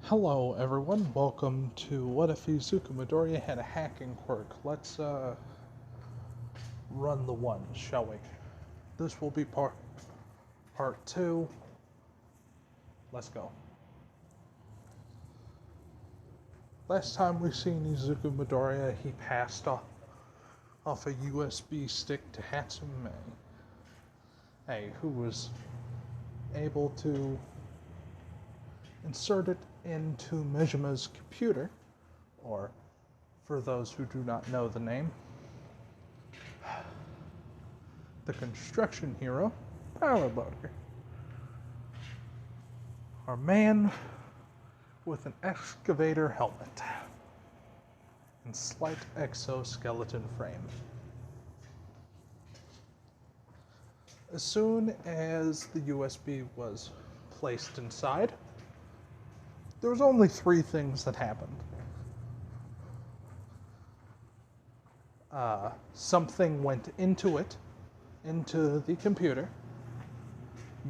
Hello everyone, welcome to What If Izuku Midoriya Had a Hacking Quirk. Let's run the one, shall we? This will be part 2. Let's go. Last time we seen Izuku Midoriya, he passed off a USB stick to Hatsume, who was able to insert it into Mijima's computer, or for those who do not know the name, the construction hero, Power Loader. Our man with an excavator helmet and slight exoskeleton frame. As soon as the USB was placed inside, there was only 3 things that happened. Something went into the computer,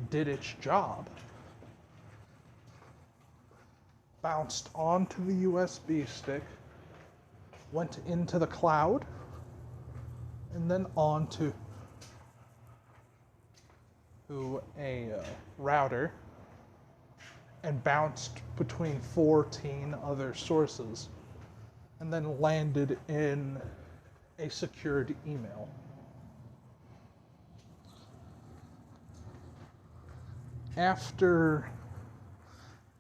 did its job, bounced onto the USB stick, went into the cloud, and then onto a router, and bounced between 14 other sources, and then landed in a secured email. After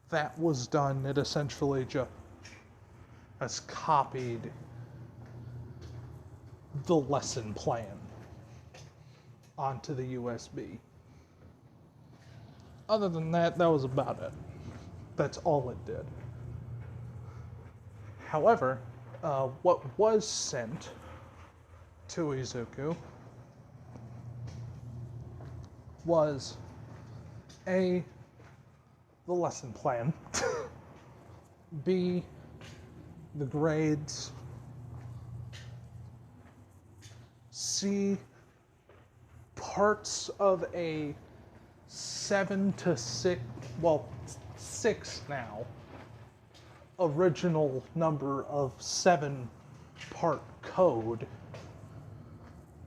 that was done, it essentially just copied the lesson plan onto the USB. Other than that, that was about it. That's all it did. However, what was sent to Izuku was A, the lesson plan, B, the grades, C, parts of a 6 now, original number of 7-part code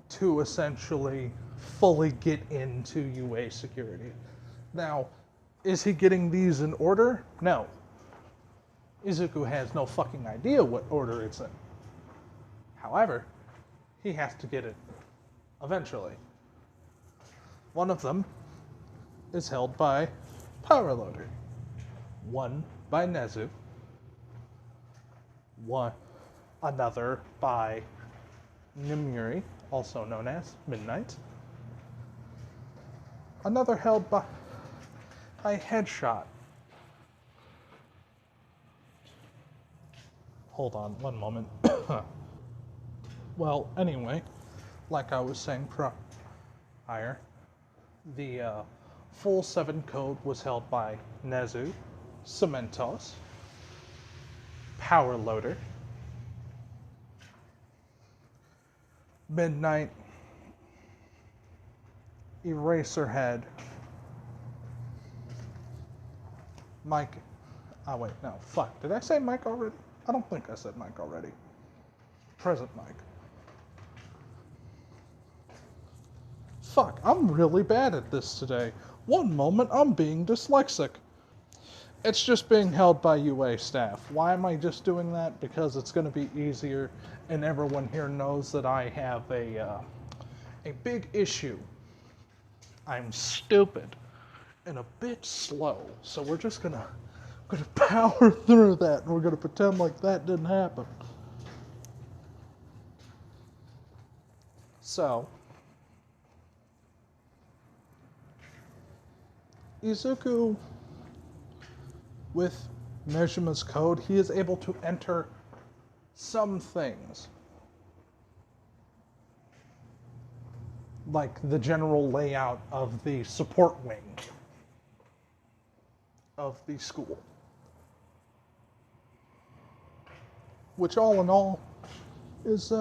to essentially fully get into UA security. Now, is he getting these in order? No. Izuku has no fucking idea what order it's in. However, he has to get it eventually. One of them is held by Power Loader, one by Nezu, another by Nimuri, also known as Midnight, another held by Headshot. Hold on one moment. Well, anyway, like I was saying prior, the full 7 code was held by Nezu, Cementos, Power Loader, Midnight, Eraserhead, Mike. Oh wait, no, fuck. Did I say Mike already? I don't think I said Mike already. Present Mike. Fuck, I'm really bad at this today. One moment, I'm being dyslexic. It's just being held by UA staff. Why am I just doing that? Because it's going to be easier, and everyone here knows that I have a big issue. I'm stupid and a bit slow, so we're just gonna power through that, and we're gonna pretend like that didn't happen. So, Izuku, with Mijima's code, he is able to enter some things, like the general layout of the support wing of the school, which all in all is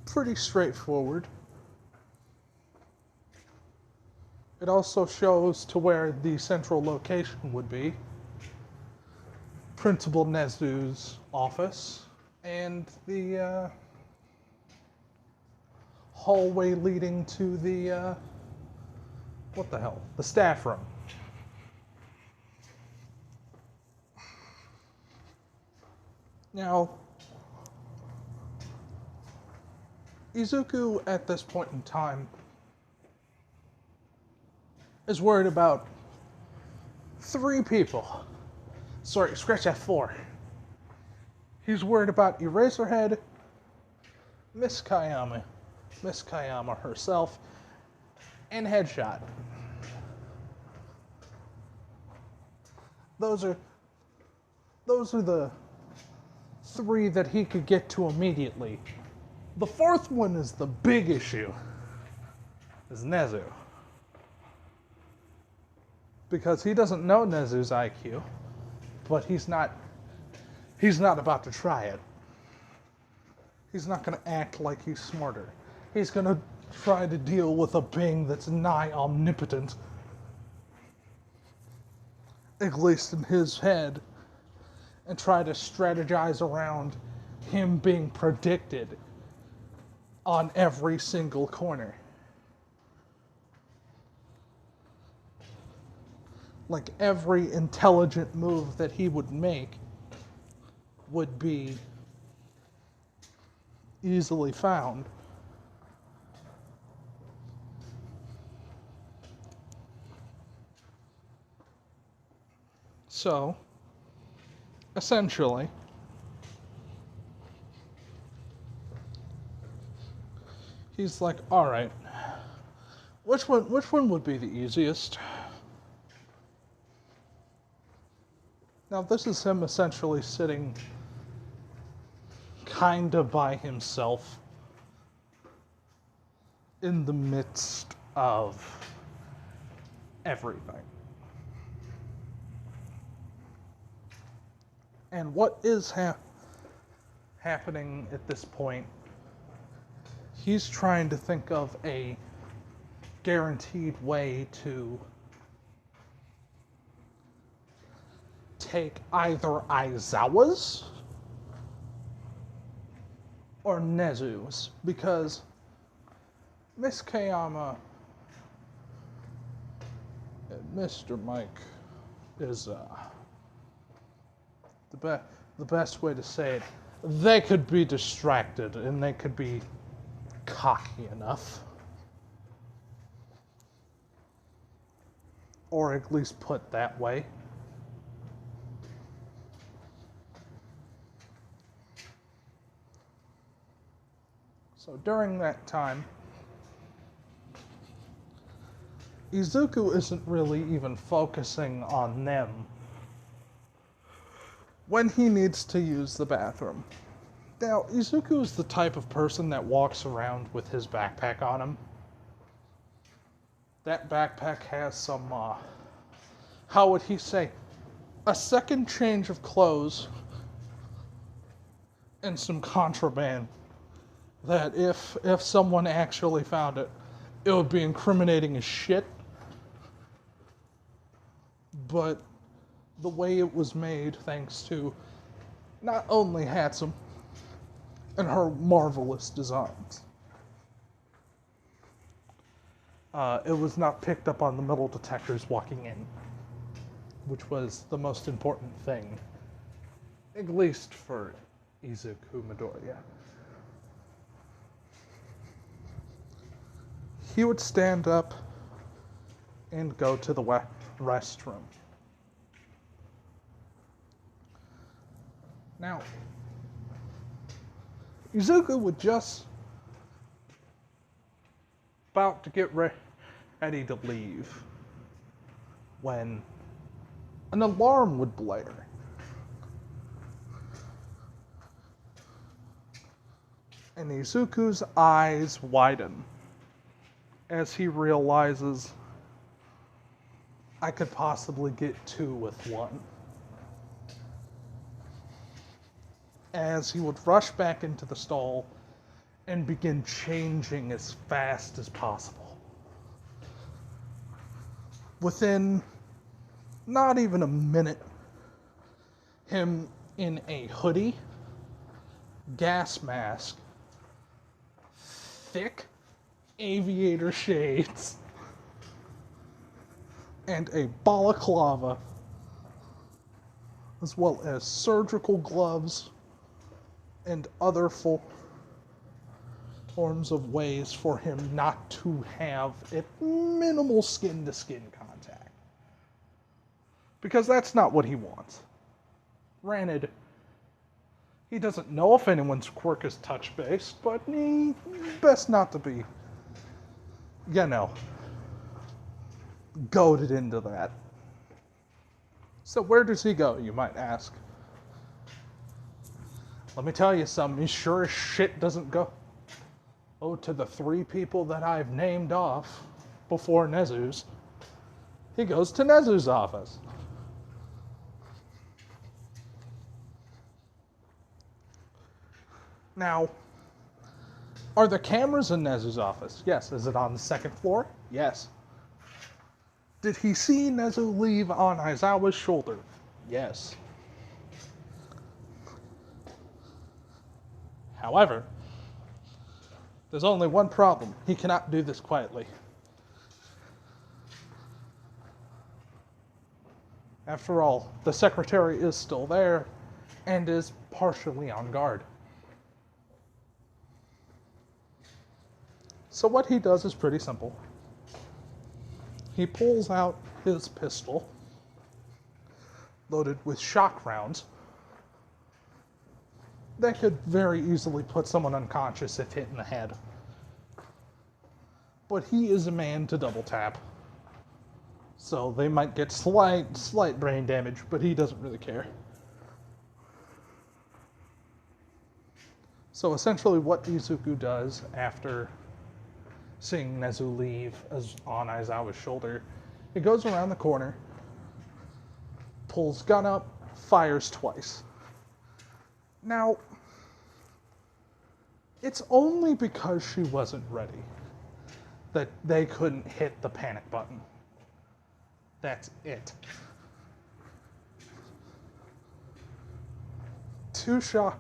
pretty straightforward. It also shows to where the central location would be, Principal Nezu's office and the hallway leading to the what the hell? The staff room. Now, Izuku at this point in time is worried about 3 people. Sorry, scratch that 4. He's worried about Eraserhead, Miss Kayama herself, and Headshot. Those are the 3 that he could get to immediately. The 4th one is the big issue, is Nezu. Because he doesn't know Nezu's IQ, but he's not about to try it. He's not going to act like he's smarter. He's going to try to deal with a being that's nigh omnipotent, at least in his head, and try to strategize around him being predicted on every single corner. Like every intelligent move that he would make would be easily found. So, essentially, he's like, all right, which one would be the easiest? Now, this is him essentially sitting kind of by himself in the midst of everything. And what is happening at this point, he's trying to think of a guaranteed way to take either Aizawa's or Nezu's, because Miss Kayama and Mr. Mike is the best way to say it. They could be distracted and they could be cocky enough, or at least put that way. So during that time, Izuku isn't really even focusing on them when he needs to use the bathroom. Now, Izuku is the type of person that walks around with his backpack on him. That backpack has some, how would he say, a second change of clothes and some contraband that if someone actually found it, it would be incriminating as shit. But the way it was made, thanks to not only Hatsum and her marvelous designs, it was not picked up on the metal detectors walking in, which was the most important thing, at least for Izuku Midoriya. He would stand up and go to the restroom. Now, Izuku would just about to get ready to leave when an alarm would blare. And Izuku's eyes widen as he realizes, I could possibly get 2 with 1. As he would rush back into the stall and begin changing as fast as possible. Within not even a minute, him in a hoodie, gas mask, thick aviator shades, and a balaclava, as well as surgical gloves and other forms of ways for him not to have at minimal skin-to-skin contact. Because that's not what he wants. Granted, he doesn't know if anyone's quirk is touch-based, but he best not to be, goaded into that. So where does he go, you might ask? Let me tell you something, he sure as shit doesn't go to the 3 people that I've named off before Nezu's. He goes to Nezu's office. Now, are there cameras in Nezu's office? Yes. Is it on the 2nd floor? Yes. Did he see Nezu leave on Aizawa's shoulder? Yes. However, there's only one problem. He cannot do this quietly. After all, the secretary is still there and is partially on guard. So what he does is pretty simple. He pulls out his pistol, loaded with shock rounds, that could very easily put someone unconscious if hit in the head. But he is a man to double tap. So they might get slight brain damage, but he doesn't really care. So essentially what Izuku does after seeing Nezu leave on Aizawa's shoulder, he goes around the corner, pulls gun up, fires twice. Now, it's only because she wasn't ready that they couldn't hit the panic button. That's it. 2 shots,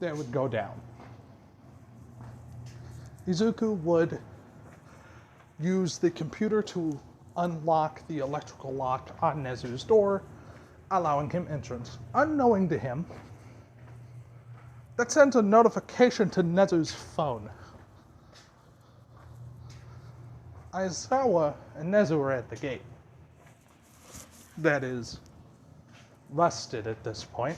they would go down. Izuku would use the computer to unlock the electrical lock on Nezu's door, allowing him entrance. Unknowing to him, that sends a notification to Nezu's phone. Aizawa and Nezu are at the gate. That is rusted at this point.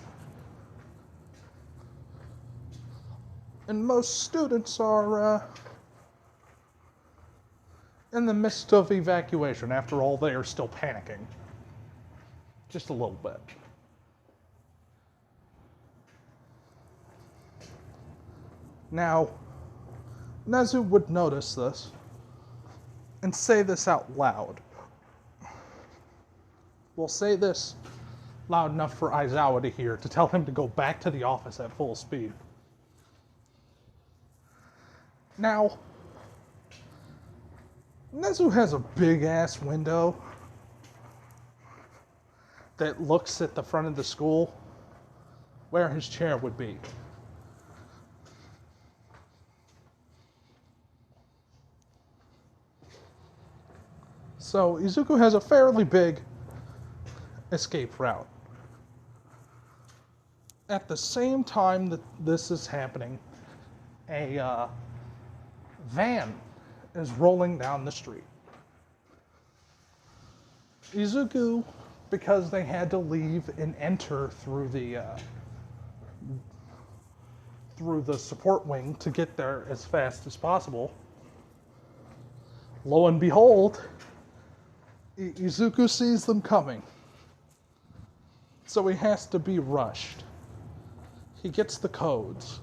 And most students are in the midst of evacuation. After all, they are still panicking. Just a little bit. Now, Nezu would notice this and say this out loud. We'll say this loud enough for Aizawa to hear, to tell him to go back to the office at full speed. Now, Nezu has a big-ass window that looks at the front of the school where his chair would be. So Izuku has a fairly big escape route. At the same time that this is happening, a van is rolling down the street. Izuku, because they had to leave and enter through the support wing to get there as fast as possible, lo and behold, Izuku sees them coming. So he has to be rushed. He gets the codes.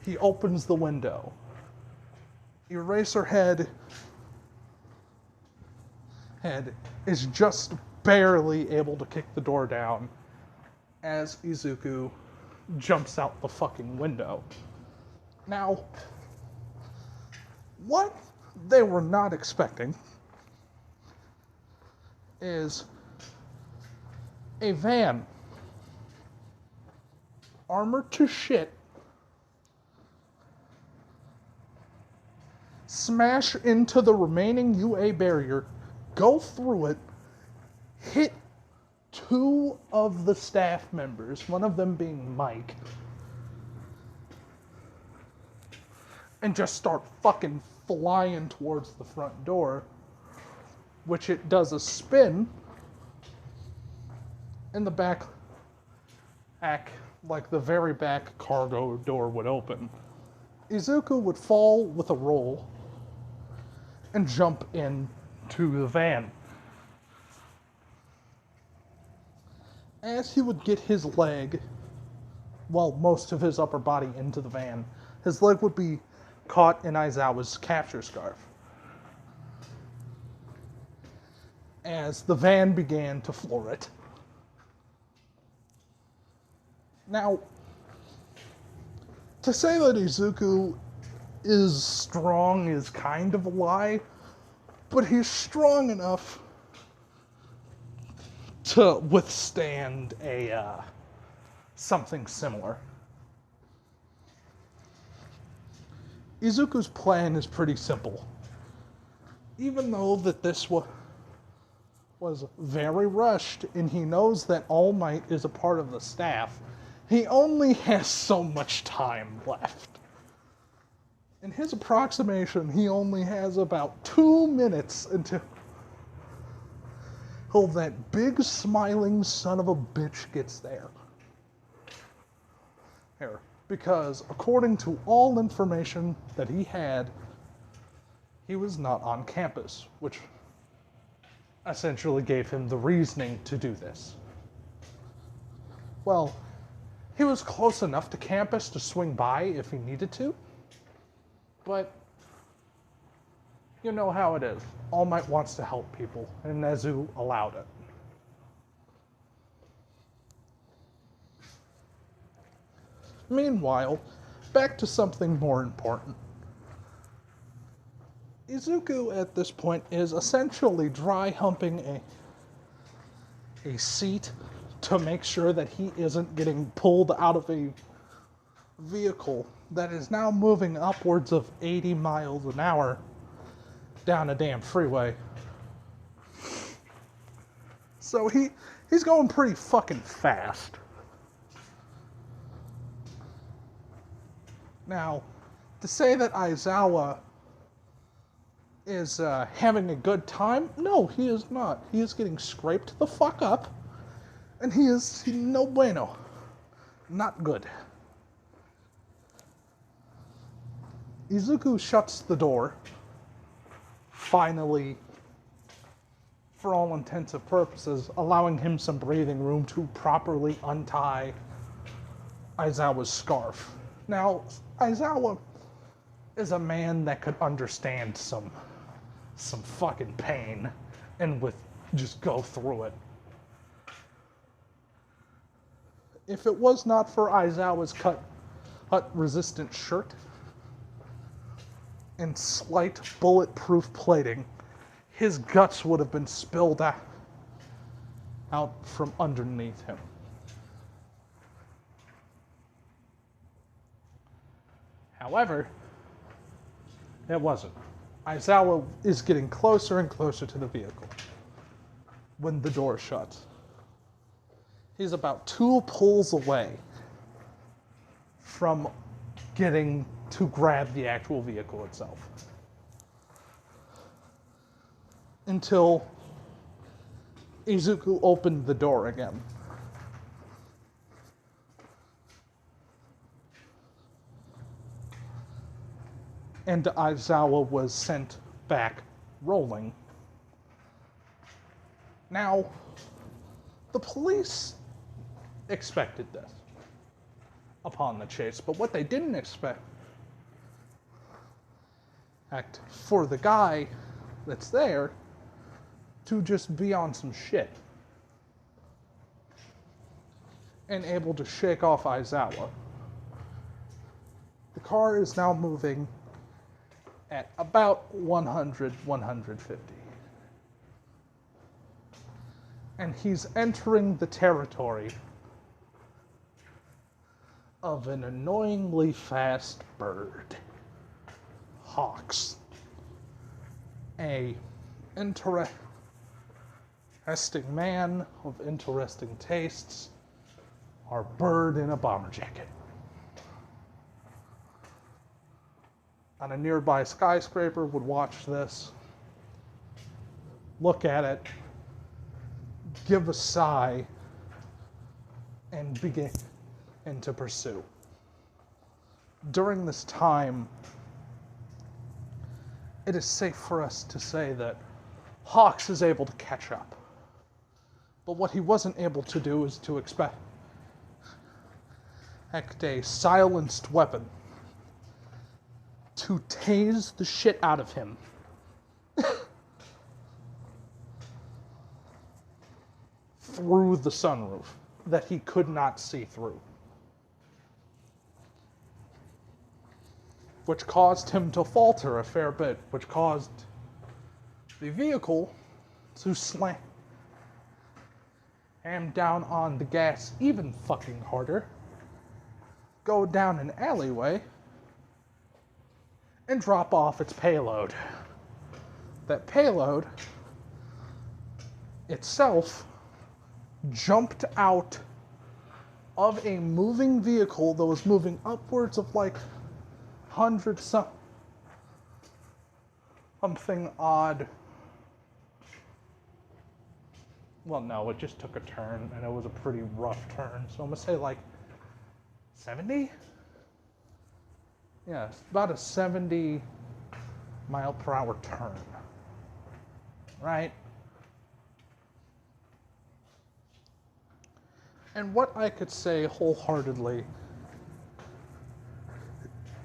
He opens the window. Eraserhead is just barely able to kick the door down as Izuku jumps out the fucking window. Now, what they were not expecting is a van, armored to shit, smash into the remaining UA barrier, go through it, hit two of the staff members, one of them being Mike, and just start fucking flying towards the front door, which it does a spin, and the back, like the very back cargo door would open. Izuku would fall with a roll and jump into the van. As he would get his leg, well, most of his upper body into the van, his leg would be caught in Aizawa's capture scarf. As the van began to floor it. Now, to say that Izuku is strong is kind of a lie, but he's strong enough to withstand something similar. Izuku's plan is pretty simple. Even though that this was very rushed and he knows that All Might is a part of the staff, he only has so much time left. In his approximation, he only has about 2 minutes until that big smiling son of a bitch gets there. Because according to all information that he had, he was not on campus, which essentially gave him the reasoning to do this. Well, he was close enough to campus to swing by if he needed to, but you know how it is. All Might wants to help people, and Nezu allowed it. Meanwhile, back to something more important. Izuku at this point is essentially dry humping a seat to make sure that he isn't getting pulled out of a vehicle that is now moving upwards of 80 miles an hour down a damn freeway. So he's going pretty fucking fast. Now, to say that Aizawa is having a good time, no, he is not. He is getting scraped the fuck up, and he is no bueno. Not good. Izuku shuts the door, finally, for all intents and purposes, allowing him some breathing room to properly untie Aizawa's scarf. Now, Aizawa is a man that could understand some fucking pain and would just go through it. If it was not for Aizawa's cut-resistant shirt and slight bulletproof plating, his guts would have been spilled out from underneath him. However, it wasn't. Aizawa is getting closer and closer to the vehicle when the door shuts. He's about 2 pulls away from getting to grab the actual vehicle itself. Until Izuku opened the door again. And Aizawa was sent back rolling. Now, the police expected this upon the chase, but what they didn't expect for the guy that's there to just be on some shit and able to shake off Aizawa. The car is now moving at about 100, 150. And he's entering the territory of an annoyingly fast bird. Hawks. A interesting man of interesting tastes. Our bird in a bomber jacket. On a nearby skyscraper would watch this, look at it, give a sigh, and begin to pursue. During this time, it is safe for us to say that Hawks is able to catch up. But what he wasn't able to do is to expect a silenced weapon to tase the shit out of him. Through the sunroof that he could not see through. Which caused him to falter a fair bit, which caused the vehicle to slam down on the gas even fucking harder, go down an alleyway, and drop off its payload. That payload itself jumped out of a moving vehicle that was moving upwards of like something odd. Well, no, it just took a turn, and it was a pretty rough turn. So I'm gonna say like 70? Yeah, it's about a 70 mile per hour turn. Right? And what I could say wholeheartedly,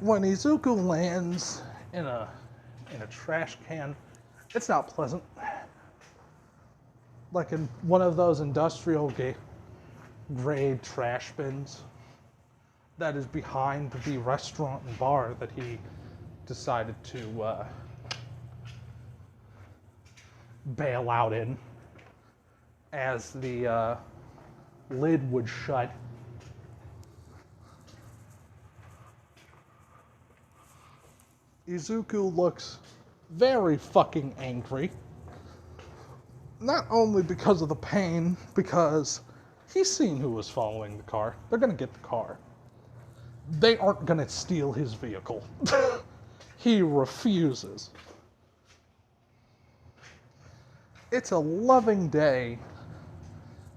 when Izuku lands in a trash can, it's not pleasant. Like in one of those industrial grade trash bins that is behind the restaurant and bar that he decided to bail out in as the lid would shut. Izuku looks very fucking angry. Not only because of the pain, because he's seen who was following the car. They're gonna get the car. They aren't gonna steal his vehicle. He refuses. It's a loving day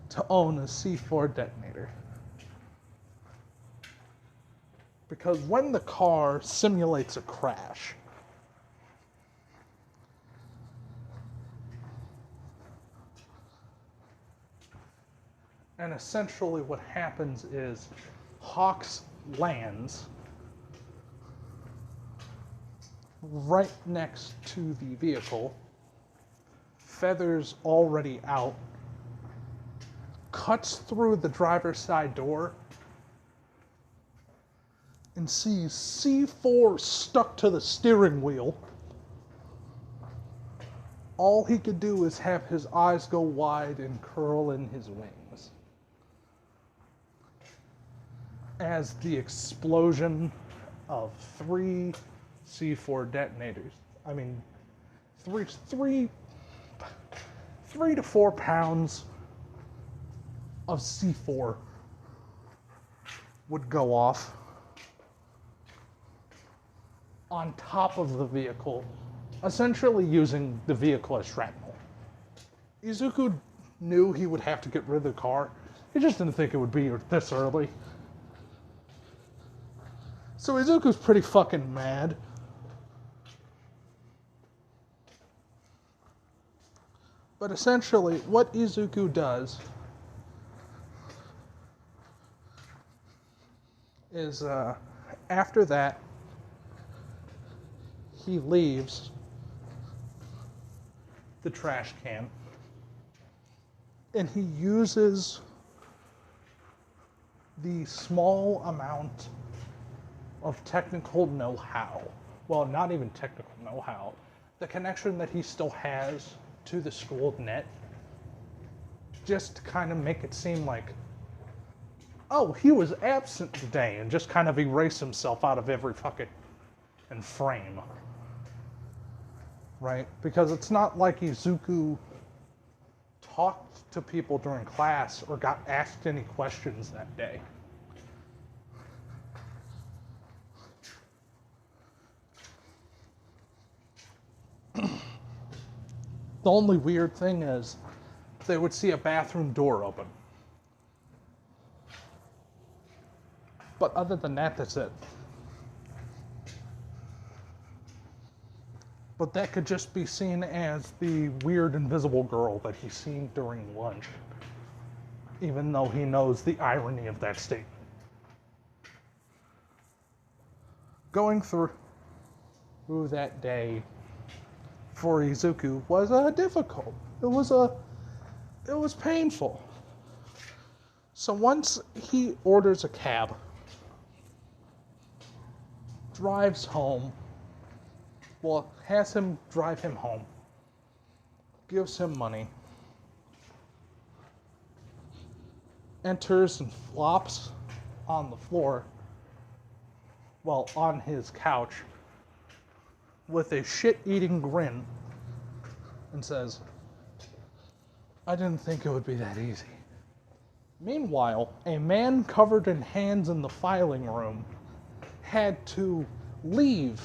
to own a C4 detonator. Because when the car simulates a crash, and essentially what happens is Hawks lands right next to the vehicle, feathers already out, cuts through the driver's side door, and sees C4 stuck to the steering wheel. All he could do is have his eyes go wide and curl in his wings as the explosion of 3 C4 detonators, I mean, 3 to 4 pounds of C4 would go off on top of the vehicle, essentially using the vehicle as shrapnel. Izuku knew he would have to get rid of the car. He just didn't think it would be this early. So Izuku's pretty fucking mad. But essentially, what Izuku does is, after that, he leaves the trash can and he uses the small amount of technical know-how, well, not even technical know-how, the connection that he still has to the school net, just to kind of make it seem like, oh, he was absent today, and just kind of erase himself out of every fucking frame. Right? Because it's not like Izuku talked to people during class or got asked any questions that day. The only weird thing is they would see a bathroom door open. But other than that, that's it. But that could just be seen as the weird invisible girl that he's seen during lunch, even though he knows the irony of that statement. Going through that day for Izuku was difficult. It was painful. So once he orders a cab, drives home, well, has him drive him home, gives him money, enters and flops on the floor, well, on his couch, with a shit-eating grin, and says, I didn't think it would be that easy. Meanwhile, a man covered in hands in the filing room had to leave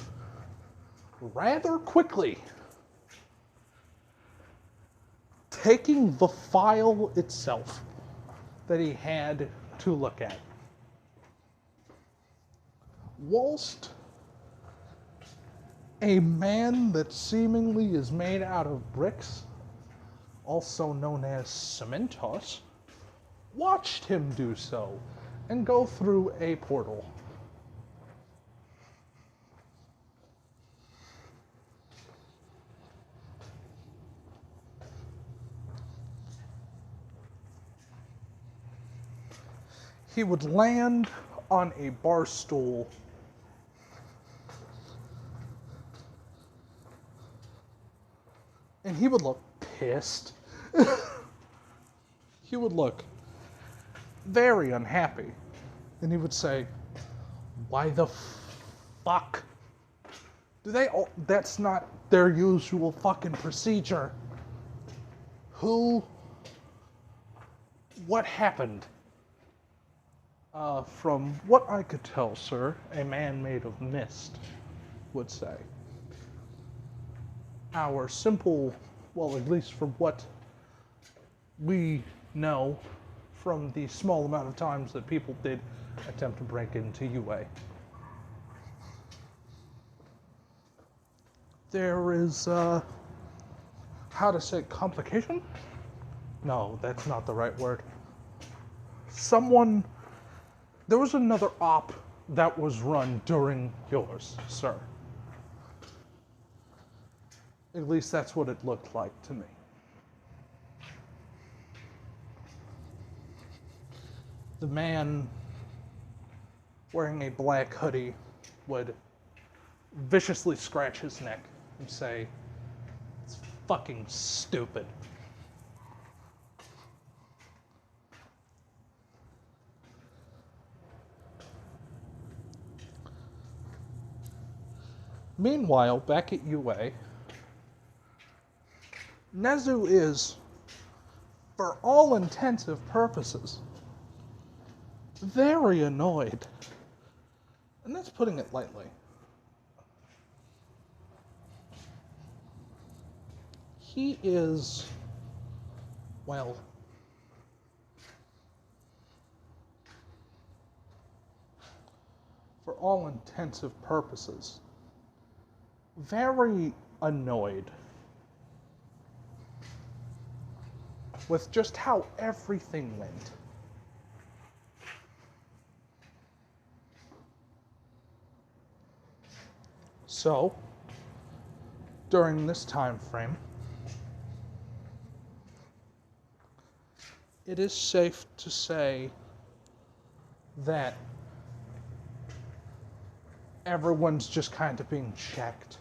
rather quickly, taking the file itself that he had to look at. Whilst a man that seemingly is made out of bricks, also known as cementos, watched him do so and go through a portal. He would land on a bar stool and he would look pissed. He would look very unhappy. And he would say, why the fuck do they all, that's not their usual fucking procedure. What happened? From what I could tell, sir, a man made of mist would say. Our simple, well, at least from what we know from the small amount of times that people did attempt to break into UA. There is, how to say, complication? No, that's not the right word. There was another op that was run during yours, sir. At least that's what it looked like to me. The man wearing a black hoodie would viciously scratch his neck and say, it's fucking stupid. Meanwhile, back at UA, Nezu is, for all intensive purposes, very annoyed. And that's putting it lightly. He is, well, for all intensive purposes, very annoyed with just how everything went. So, during this time frame, it is safe to say that everyone's just kind of being checked.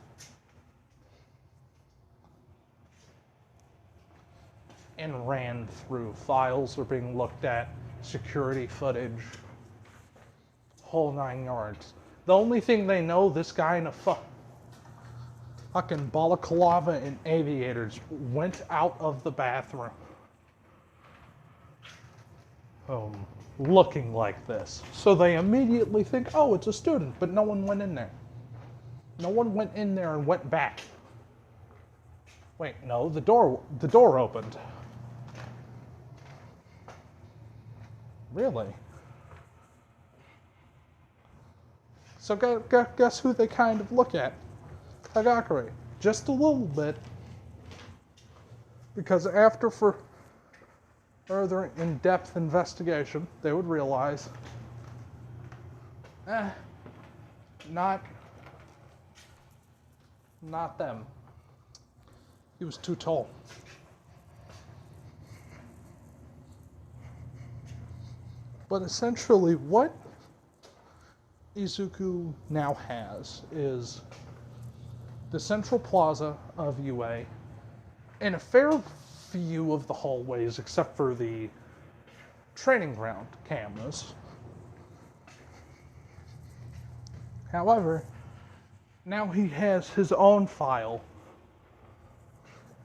and ran through. Files are being looked at, security footage, whole 9 yards. The only thing they know, this guy in a fucking balaclava and aviators went out of the bathroom looking like this. So they immediately think, oh, it's a student, but no one went in there. No one went in there and went back. Wait, no, the door opened. Really? So guess who they kind of look at? Hagakure. Just a little bit. Because after further in-depth investigation, they would realize, not them. He was too tall. But essentially, what Izuku now has is the central plaza of UA and a fair few of the hallways except for the training ground cameras. However, now he has his own file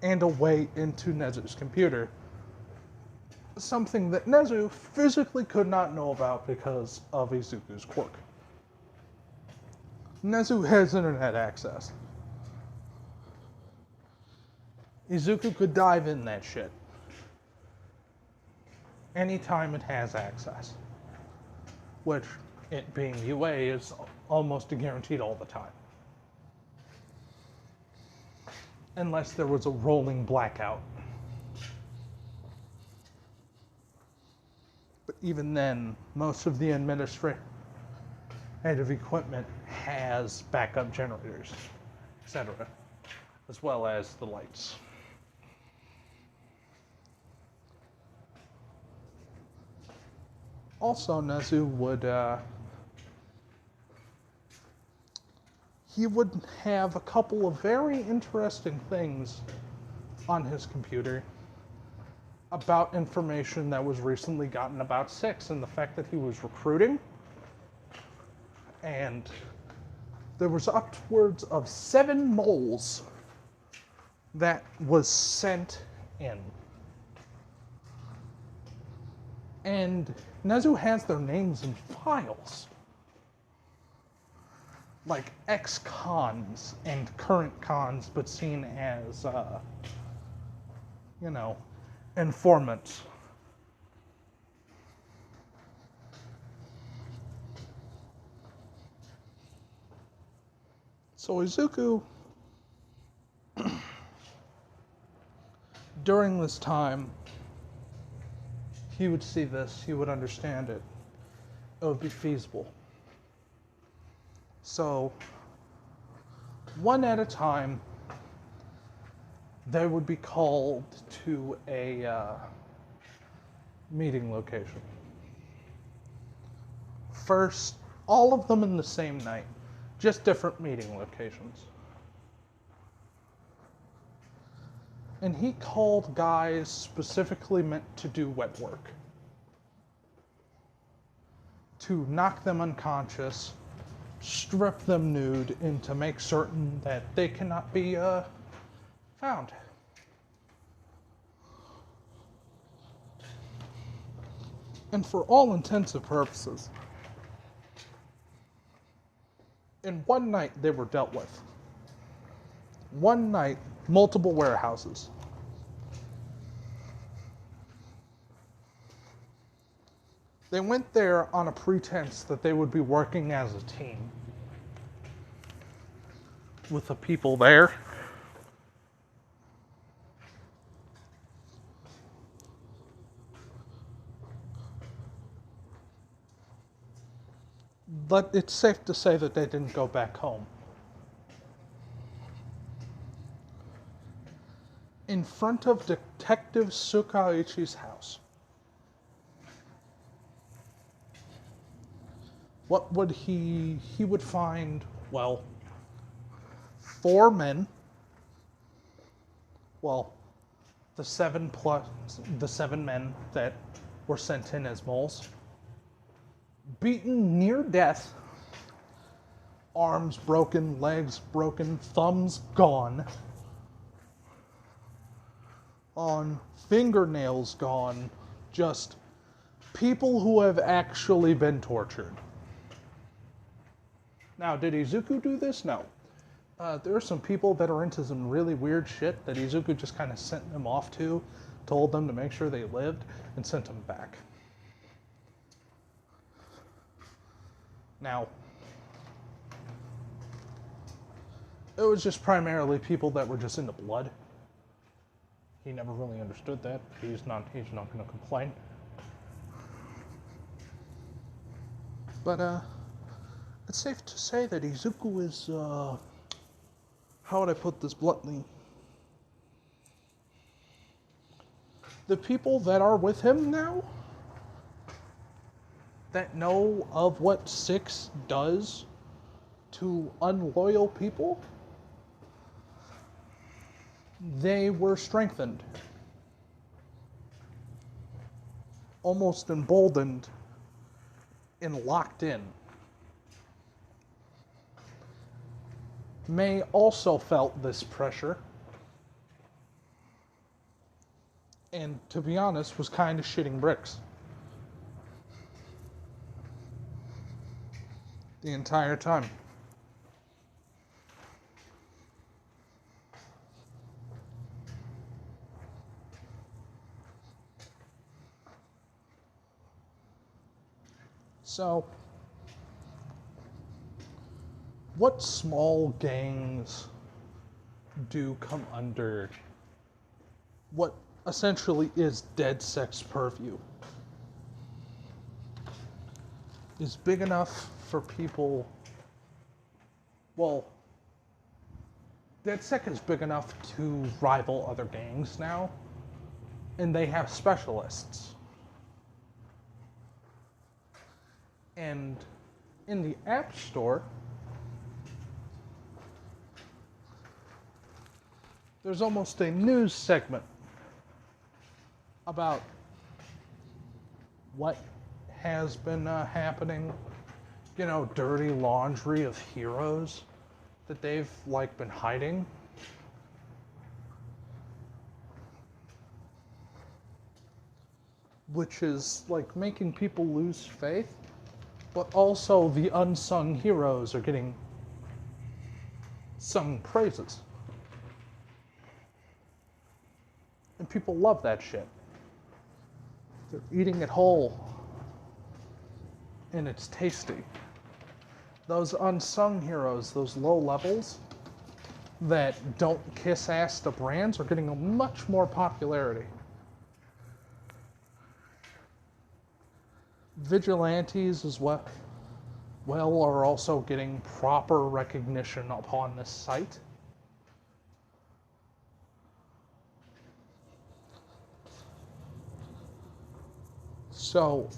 and a way into Nezu's computer. Something that Nezu physically could not know about because of Izuku's quirk. Nezu has internet access. Izuku could dive in that shit anytime it has access, which, it being UA, is almost guaranteed all the time. Unless there was a rolling blackout. But even then, most of the administrative equipment has backup generators, etc., as well as the lights. Also, Nezu would he would have a couple of very interesting things on his computer about information that was recently gotten about Six and the fact that he was recruiting. And there was upwards of 7 moles that was sent in. And Nezu has their names in files. Like ex-cons and current cons, but seen as, informants. So Izuku, during this time, he would see this, he would understand it. It would be feasible. So, one at a time, they would be called to a meeting location. First, all of them in the same night, just different meeting locations. And he called guys specifically meant to do wet work. To knock them unconscious, strip them nude, and to make certain that they cannot be found. And for all intents and purposes, in one night they were dealt with. One night, multiple warehouses. They went there on a pretense that they would be working as a team with the people there. But it's safe to say that they didn't go back home. In front of Detective Sukaichi's house. What would he would find, 4 men. the 7 men that were sent in as moles, beaten near death, arms broken, legs broken, thumbs gone, on fingernails gone, just people who have actually been tortured. Now, did Izuku do this? No. There are some people that are into some really weird shit that Izuku just kind of sent them off to, told them to make sure they lived, and sent them back. Now, it was just primarily people that were just into blood. He never really understood that. He's not going to complain. But it's safe to say that Izuku is how would I put this bluntly? The people that are with him now, that know of what 6 does to unloyal people, they were strengthened, almost emboldened, and locked in. May also felt this pressure, and to be honest, was kind of shitting bricks the entire time. So, what small gangs do come under what essentially is Dead Sec's purview? Is big enough for people. Well, Dead Sec is big enough to rival other gangs now, and they have specialists. And in the App Store, there's almost a news segment about what has been happening, you know, dirty laundry of heroes that they've been hiding. Which is making people lose faith, but also the unsung heroes are getting sung praises. And people love that shit. They're eating it whole. And it's tasty. Those unsung heroes, those low levels that don't kiss ass to brands are getting a much more popularity. Vigilantes as well are also getting proper recognition upon this site. So,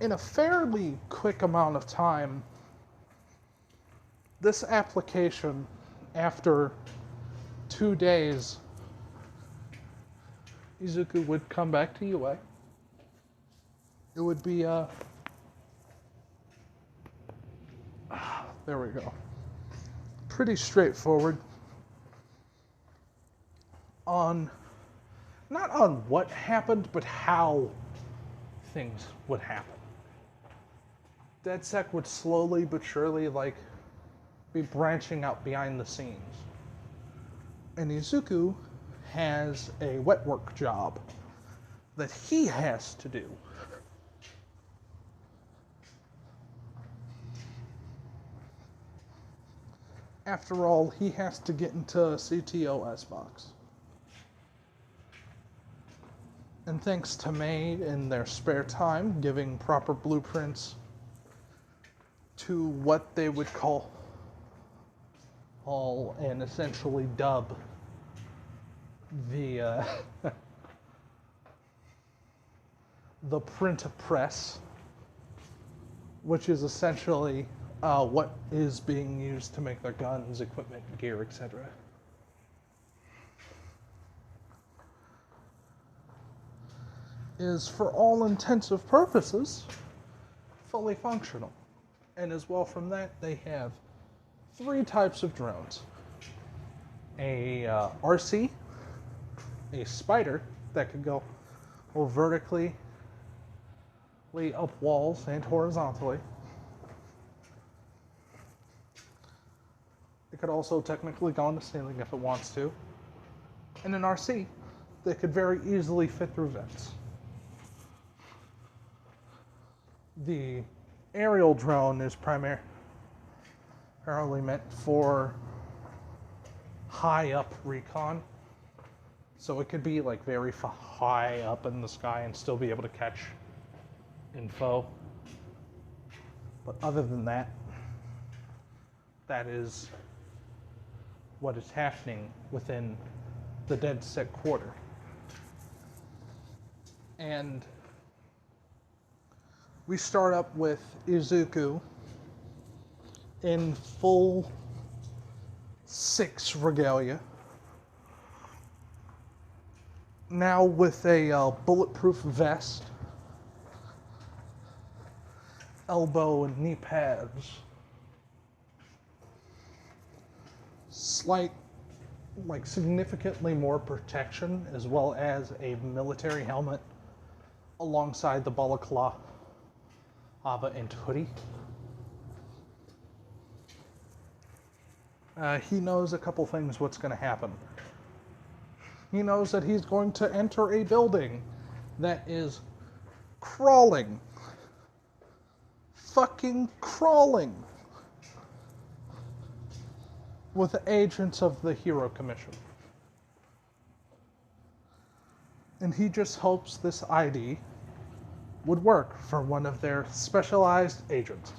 in a fairly quick amount of time, this application, after 2 days, Izuku would come back to UA. It would be, there we go. Pretty straightforward not on what happened, but how things would happen. DedSec would slowly but surely, be branching out behind the scenes. And Izuku has a wet work job that he has to do. After all, he has to get into CTOS box. And thanks to May in their spare time giving proper blueprints to what they would call and essentially dub the the print press, which is essentially what is being used to make their guns, equipment, gear, etc. is, for all intensive purposes, fully functional. And as well from that, they have 3 types of drones. A RC, a spider that could go vertically up walls and horizontally. It could also technically go on the ceiling if it wants to. And an RC that could very easily fit through vents. The aerial drone is primarily meant for high up recon. So it could be like very high up in the sky and still be able to catch info. But other than that, that is what is happening within the dead set quarter. And we start up with Izuku in full 6 regalia. Now with a bulletproof vest, elbow and knee pads, significantly more protection, as well as a military helmet alongside the balaclava and hoodie. He knows a couple things what's going to happen. He knows that he's going to enter a building that is crawling. Fucking crawling. With agents of the Hero Commission. And he just hopes this ID would work for one of their specialized agents.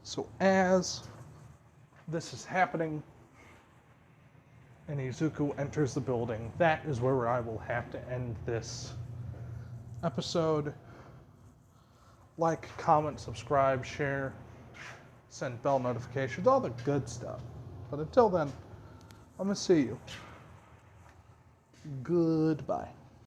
So as this is happening and Izuku enters the building, that is where I will have to end this episode. Like, comment, subscribe, share, send bell notifications, all the good stuff. But until then, I'm going to see you. Goodbye.